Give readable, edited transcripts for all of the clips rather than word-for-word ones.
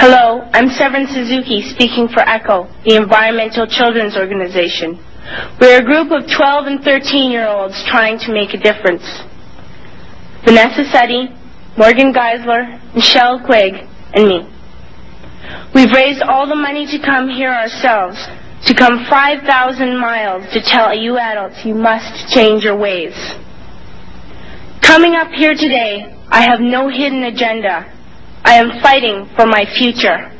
Hello, I'm Severin Suzuki speaking for ECHO, the Environmental Children's Organization. We're a group of 12 and 13-year-olds trying to make a difference. Vanessa Seti, Morgan Geisler, Michelle Quigg, and me. We've raised all the money to come here ourselves, to come 5,000 miles to tell you adults you must change your ways. Coming up here today, I have no hidden agenda. I am fighting for my future.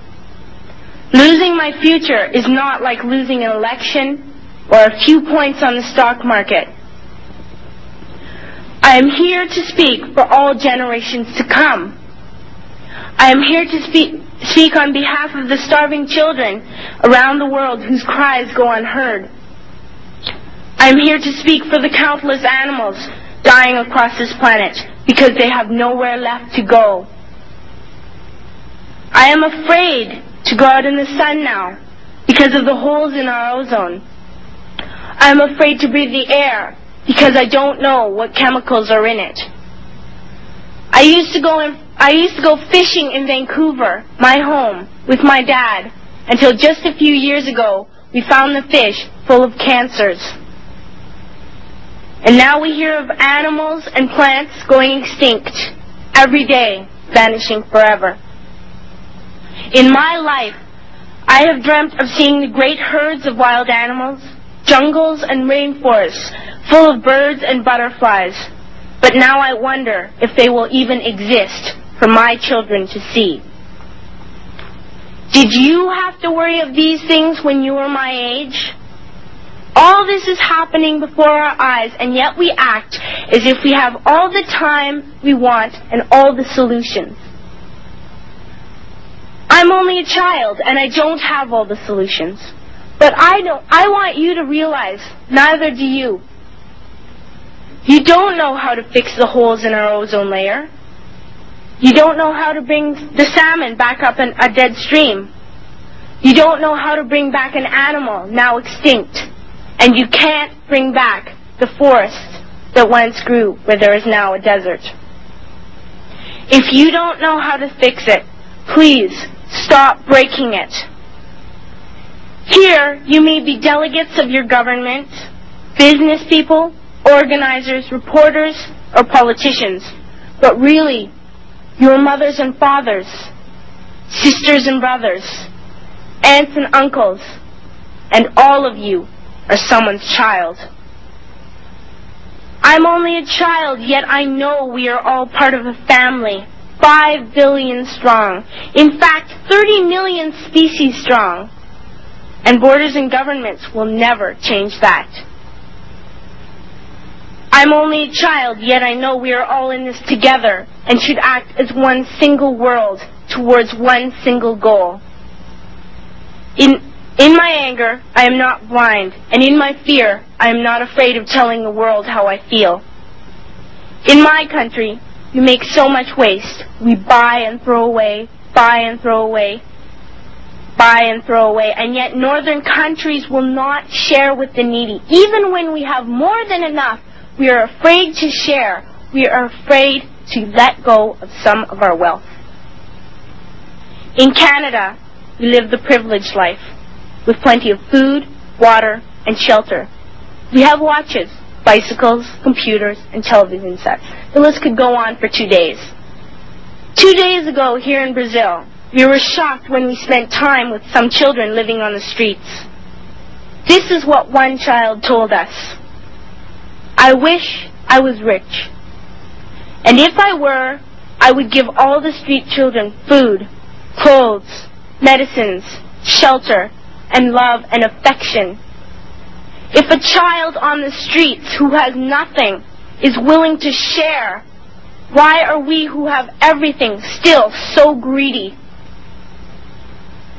Losing my future is not like losing an election or a few points on the stock market. I am here to speak for all generations to come. I am here to speak on behalf of the starving children around the world whose cries go unheard. I am here to speak for the countless animals dying across this planet because they have nowhere left to go. I am afraid to go out in the sun now because of the holes in our ozone. I am afraid to breathe the air because I don't know what chemicals are in it. I used to go fishing in Vancouver, my home, with my dad, until just a few years ago we found the fish full of cancers. And now we hear of animals and plants going extinct every day, vanishing forever. In my life, I have dreamt of seeing the great herds of wild animals, jungles and rainforests full of birds and butterflies. But now I wonder if they will even exist for my children to see. Did you have to worry of these things when you were my age? All this is happening before our eyes, and yet we act as if we have all the time we want and all the solutions. I'm only a child, and I don't have all the solutions. But I want you to realize, neither do you. You don't know how to fix the holes in our ozone layer. You don't know how to bring the salmon back up in a dead stream. You don't know how to bring back an animal now extinct. And you can't bring back the forest that once grew where there is now a desert. If you don't know how to fix it, please stop breaking it. Here, you may be delegates of your government, business people, organizers, reporters, or politicians, but really, your mothers and fathers, sisters and brothers, aunts and uncles, and all of you are someone's child. I'm only a child, yet I know we are all part of a family, 5 billion strong. In fact, 30 million species strong. And borders and governments will never change that. I'm only a child, yet I know we are all in this together and should act as one single world towards one single goal. In my anger, I am not blind, and in my fear, I am not afraid of telling the world how I feel. In my country, we make so much waste. We buy and throw away, buy and throw away, buy and throw away, and yet northern countries will not share with the needy. Even when we have more than enough, we are afraid to share. We are afraid to let go of some of our wealth. In Canada, we live the privileged life, with plenty of food, water, and shelter. We have watches, bicycles, computers, and television sets. The list could go on for 2 days. 2 days ago, here in Brazil, we were shocked when we spent time with some children living on the streets. This is what one child told us. I wish I was rich. And if I were, I would give all the street children food, clothes, medicines, shelter, and love and affection. If a child on the streets who has nothing is willing to share, why are we who have everything still so greedy?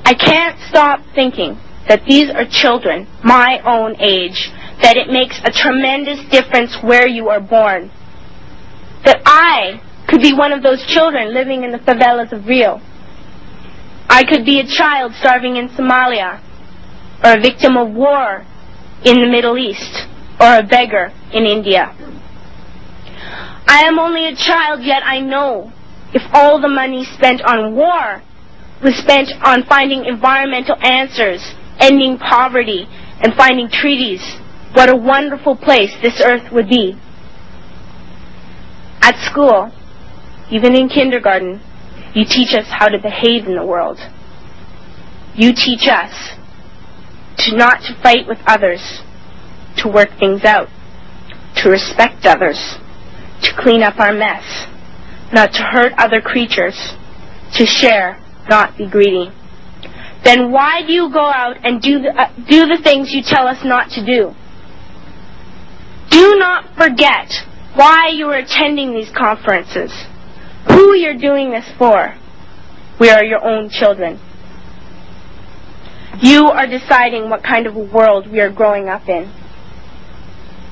I can't stop thinking that these are children my own age, that it makes a tremendous difference where you are born. That I could be one of those children living in the favelas of Rio. I could be a child starving in Somalia, or a victim of war in the Middle East, or a beggar in India. I am only a child, yet I know if all the money spent on war was spent on finding environmental answers, ending poverty, and finding treaties, what a wonderful place this earth would be. At school, even in kindergarten, you teach us how to behave in the world. You teach us not to fight with others, to work things out, to respect others, to clean up our mess, not to hurt other creatures, to share, not be greedy. Then why do you go out and do the things you tell us not to do? Do not forget why you are attending these conferences, who you're doing this for. We are your own children. You are deciding what kind of a world we are growing up in.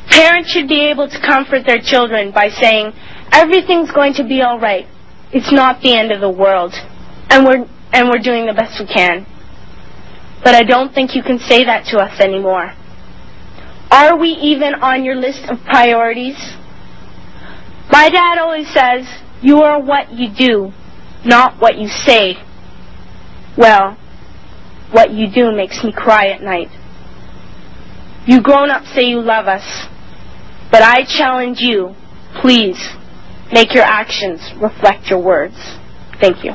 Parents should be able to comfort their children by saying, everything's going to be all right. It's not the end of the world, and we're doing the best we can. But I don't think you can say that to us anymore. Are we even on your list of priorities? My dad always says, you are what you do, not what you say. Well, what you do makes me cry at night. You grown-ups say you love us, but I challenge you, please, make your actions reflect your words. Thank you.